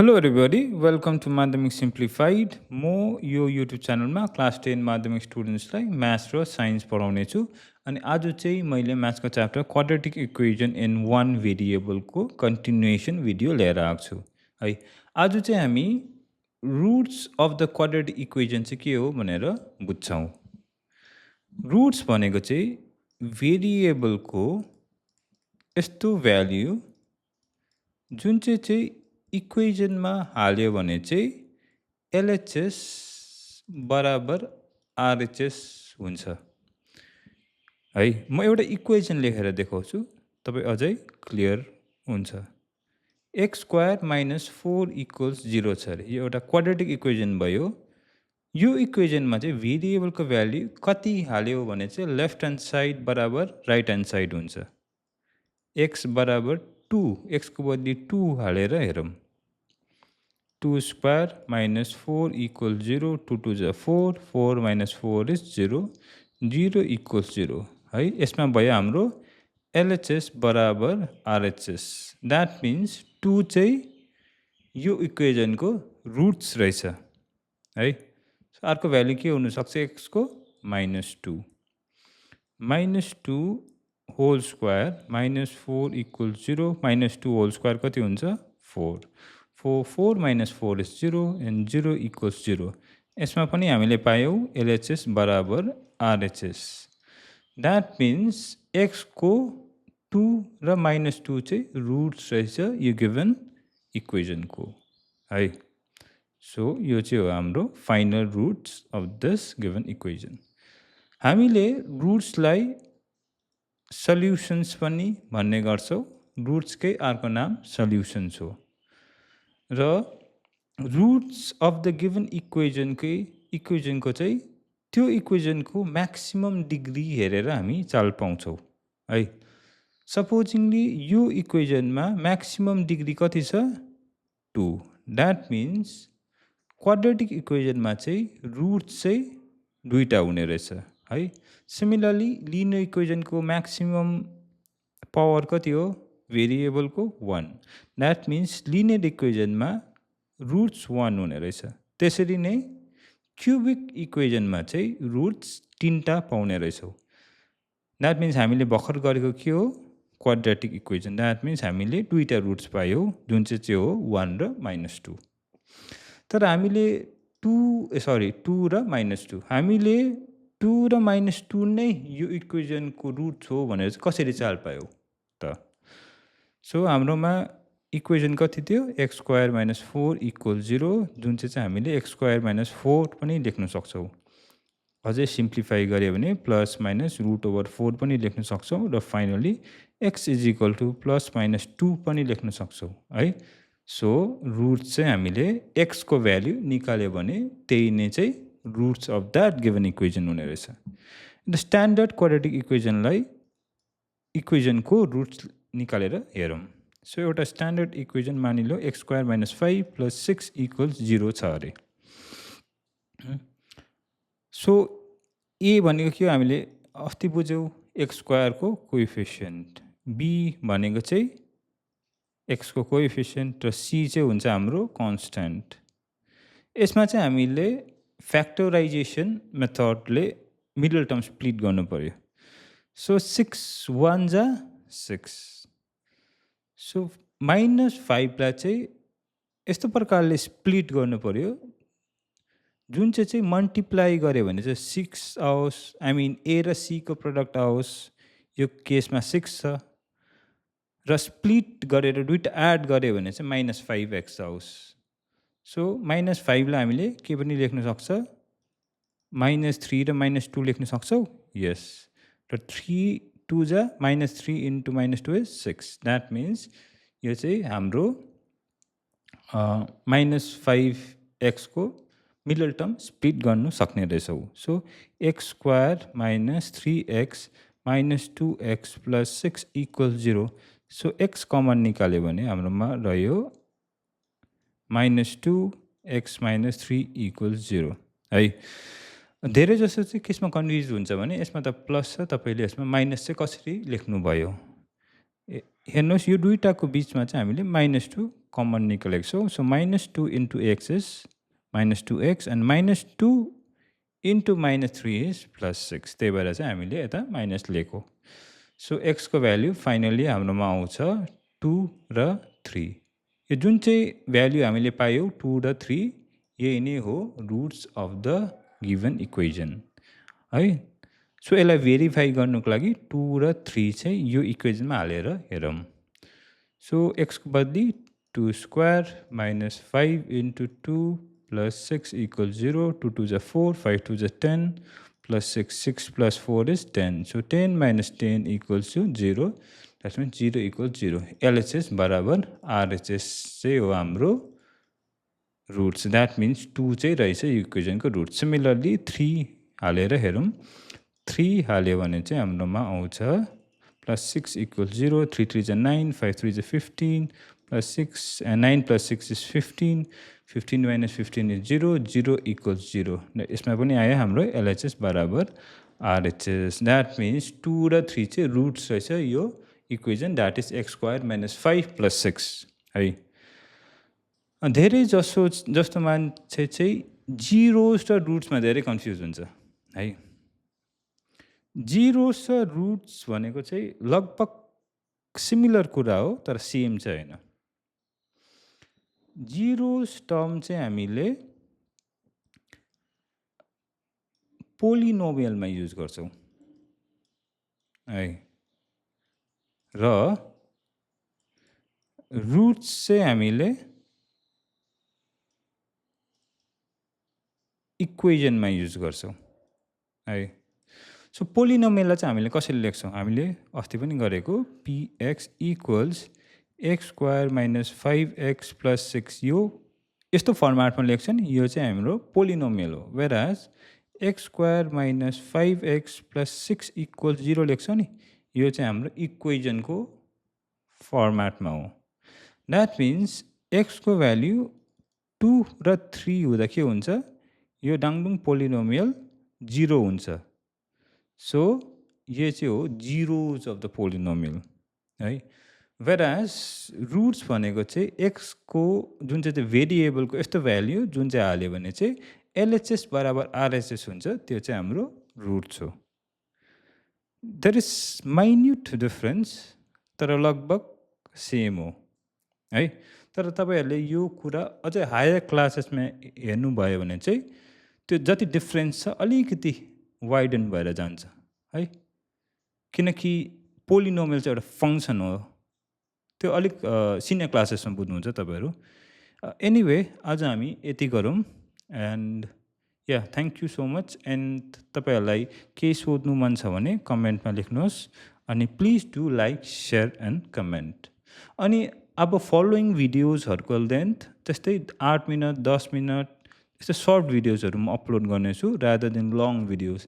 Hello everybody welcome to माध्यमिक simplified. म यो युट्युब च्यानलमा क्लास 10 माध्यमिक स्टुडेन्ट्सलाई म्याथ्स र साइन्स पढाउने छु। अनि आज चाहिँ मैले म्याथ्सको chapter quadratic equation in one भेरिएबलको कन्टिन्युएसन भिडियो लिएर आएको छु है। आज चाहिँ हामी roots of the quadratic equation चाहिँ के हो भनेर बुझ्छौँ। रुट्स भनेको चाहिँ भेरिएबलको यस्तो भ्याल्यु जुन चाहिँ इक्वेजनमा हाल्यो भने चाहिँ एलएचएस बराबर आरएचएस हुन्छ है। म एउटा इक्वेजन लेखेर देखाउँछु, तपाईँ अझै क्लियर हुन्छ। एक्स स्क्वायर माइनस 4 इक्वल्स 0 छ अरे। यो एउटा क्वाड्रेटिक इक्वेजन भयो। यो इक्वेजनमा चाहिँ भेरिएबलको भ्याल्यु कति हाल्यो भने चाहिँ लेफ्ट ह्यान्ड साइड बराबर राइट ह्यान्ड साइड हुन्छ। एक्स बराबर 2, एक्सको बदली 2 हालेर हेरौँ। 2 square minus 4 equals 0, 2 2 is 4, 4 minus 4 is 0, 0 equals 0 है। यसमा भयो हाम्रो LHS बराबर RHS। द्याट मिन्स 2 चाहिँ यो इक्वेजनको रुट्स रहेछ है। सो अर्को भ्याल्यु के हुनसक्छ एक्सको -2, -2 whole square minus 4 equals 0, -2 whole square कति हुन्छ 4, 4 minus 4 is 0 and 0 equals 0। यसमा पनि हामीले पायौँ LHS बराबर RHS। द्याट मिन्स x को 2 र -2 चाहिँ रुट्स रहेछ यो गिभन इक्वेजनको है। सो यो चाहिँ हो हाम्रो final roots of this given equation. हामीले रुट्सलाई सल्युसन्स पनि भन्ने गर्छौँ। रुट्सकै अर्को नाम सल्युसन्स हो। र रुट्स अफ द गिभन इक्वेजनको चाहिँ त्यो इक्वेजनको म्याक्सिमम डिग्री हेरेर हामी चाल पाउँछौँ है। सपोजिङली यो इक्वेजनमा म्याक्सिमम डिग्री कति छ 2। द्याट मिन्स क्वाड्रेटिक इक्वेजनमा चाहिँ रुट्स चाहिँ 2टा हुने रहेछ है। सिमिलरली लिनियर इक्वेजनको म्याक्सिमम पावर कति हो भेरिएबलको 1। द्याट मिन्स लिनियर इक्वेजनमा रुट्स 1 हुने रहेछ। त्यसरी नै क्युबिक इक्वेजनमा चाहिँ रुट्स 3टा पाउने रहेछौँ। द्याट मिन्स हामीले भर्खर गरेको के हो क्वाड्रेटिक इक्वेजन। द्याट मिन्स हामीले 2टा रुट्स पायौँ जुन चाहिँ हो 1 र -2। तर हामीले 2 र -2 हामीले 2 र -2 नै यो इक्वेजनको रुट्स हो भनेर चाहिँ कसरी चाल पायौँ त। सो हाम्रोमा इक्वेजन कति थियो एक्स स्क्वायर माइनस 4 इक्वल्स 0, जुन चाहिँ हामीले एक्स स्क्वायर माइनस 4 पनि लेख्न सक्छौँ। अझै सिम्प्लिफाई गऱ्यो भने प्लस माइनस रुट ओभर 4 पनि लेख्न सक्छौँ। र finally x is equal to plus minus 2 पनि लेख्न सक्छौँ है। सो रुट्स चाहिँ हामीले एक्सको भ्याल्यु निकाल्यो भने त्यही नै चाहिँ roots of that given equation हुने रहेछ। द स्ट्यान्डर्ड क्वाड्रेटिक इक्वेजनको रुट्स निकालेर हेरौँ। सो एउटा स्ट्यान्डर्ड इक्वेजन मानिलो x square minus 5 plus 6 equals 0 छ अरे। सो ए भनेको के हो हामीले अस्ति बुझ्यौँ एक्स स्क्वायरको कोइफिसियन्ट, बी भनेको चाहिँ एक्सको कोइफिसियन्ट र सी चाहिँ हुन्छ हाम्रो कन्स्ट्यान्ट। यसमा चाहिँ हामीले फ्याक्टराइजेसन मेथडले मिडल टर्म स्प्लिट गर्नु पर्यो। सो 6 1 जा 6। सो -5 लाई चाहिँ यस्तो प्रकारले स्प्लिट गर्नु पर्यो जुन चाहिँ मल्टिप्लाई गर्यो भने चाहिँ 6 आओस्। आई मिन ए र सी को प्रडक्ट आओस्। यो केसमा 6 छ र स्प्लिट गरेर 2टा एड गर्यो भने चाहिँ -5x आओस्। सो -5 लाई हामीले के पनि लेख्न सक्छ -3 र -2 लेख्न सक्छौँ। यस। र 3 2 जा -3 इन्टु -2 इज 6। द्याट मिन्स यो चाहिँ हाम्रो -5x को मिडल टर्म स्प्लिट गर्नु सक्ने रहेछौँ। So x square minus 3x minus 2x plus 6 equals 0। So x common निकाल्यो भने हाम्रोमा रह्यो -2x माइनस 3 इक्वल्स 0 है। धेरै जसो चाहिँ केसमा कन्फ्युज हुन्छ भने यसमा त प्लस छ, तपाईँले यसमा माइनस चाहिँ कसरी लेख्नुभयो हेर्नुहोस् यो दुईटाको बिचमा चाहिँ हामीले -2 कमन निकालेको छौँ। So -2 into x is -2x and -2 into -3 is +6 त्यही भएर चाहिँ हामीले यता माइनस लिएको। सो x को भ्याल्यु फाइनली हाम्रोमा आउँछ 2 र 3। यो जुन चाहिँ भ्याल्यु हामीले पायौँ 2 र 3 यही नै हो roots of the given equation है। सो यसलाई भेरिफाई गर्नुको लागि 2 र 3 चाहिँ यो इक्वेजनमा हालेर हेरौँ। सो x को बदली 2 स्क्वायर -5 इन्टु 2 प्लस 6 इक्वल 0, 2 2 जा 4, 5 2 जा 10, plus 6 plus 4 is 10. So 10 minus 10 equals to 0. That means 0 equals 0. LHS बराबर RHS चाहिँ हो हाम्रो रुट्स। द्याट मिन्स 2 चाहिँ रहेछ इक्वेजनको रुट। सिमिलरली 3 हालेर हेरौँ। 3 हाल्यो भने चाहिँ हाम्रोमा आउँछ प्लस 6 इक्वल 0, 3 3 जा 9, 5 3 जा 15, plus 6 9 plus 6 is 15, 15 minus 15 is 0, 0 equals 0। यसमा पनि आयो हाम्रो एलएचएस बराबर आरएचएस। द्याट मिन्स 2 र 3 चाहिँ रुट्स रहेछ यो equation, that is x square minus 5 plus 6 है। धेरै जस्तो मान्छे चाहिँ जिरोस र रुट्समा धेरै कन्फ्युज हुन्छ है। जिरोस र रुट्स भनेको चाहिँ लगभग सिमिलर कुरा हो तर सेम चाहिँ होइन। जिरोस टर्म चाहिँ हामीले पोलिनोमियलमा युज गर्छौँ है, र रुट्स चाहिँ हामीले इक्वेजनमा युज गर्छौँ है। सो पोलिनोमियललाई चाहिँ हामीले कसरी लेख्छौँ, हामीले अस्ति पनि गरेको px equals x square minus 5x plus 6 यो यस्तो फर्मेटमा लेख्छ नि, यो चाहिँ हाम्रो पोलिनोमियल हो। वेराज x square minus 5x plus 6 equals 0 लेख्छ नि, यो चाहिँ हाम्रो इक्वेजनको फर्मेटमा हो। द्याट मिन्स एक्सको भ्याल्यु 2 र 3 हुँदा के हुन्छ, यो डाङडुङ पोलिनोमियल 0 हुन्छ। सो यो चाहिँ हो जिरोज अफ द पोलिनोमियल है। वेराज रुट्स भनेको चाहिँ एक्सको जुन चाहिँ भेरिएबलको यस्तो भ्याल्यु जुन चाहिँ हाल्यो भने चाहिँ एलएचएस बराबर आरएचएस हुन्छ, त्यो चाहिँ हाम्रो रुट्स हो। देयर इज माइन्युट डिफरेन्स तर लगभग सेम हो है। तर तपाईँहरूले यो कुरा अझै हायर क्लासेसमा हेर्नुभयो भने चाहिँ त्यो जति डिफरेन्स छ अलिकति वाइडन भएर जान्छ है, किनकि पोलिनोमियल चाहिँ एउटा फङ्सन हो। त्यो अलिक सिनियर क्लासेसमा बुझ्नुहुन्छ तपाईँहरू। एनिवे आज हामी यति गरौँ and yeah thank you so much. And तपाईँहरूलाई केही सोध्नु मन छ भने कमेन्टमा लेख्नुहोस्, अनि please do like share and comment. अनि अब फलोइङ भिडियोजहरूको लेन्थ त्यस्तै 8 मिनट 10 मिनट यस्तो सर्ट भिडियोजहरू म अपलोड गर्नेछु रादर देन लङ भिडियोज।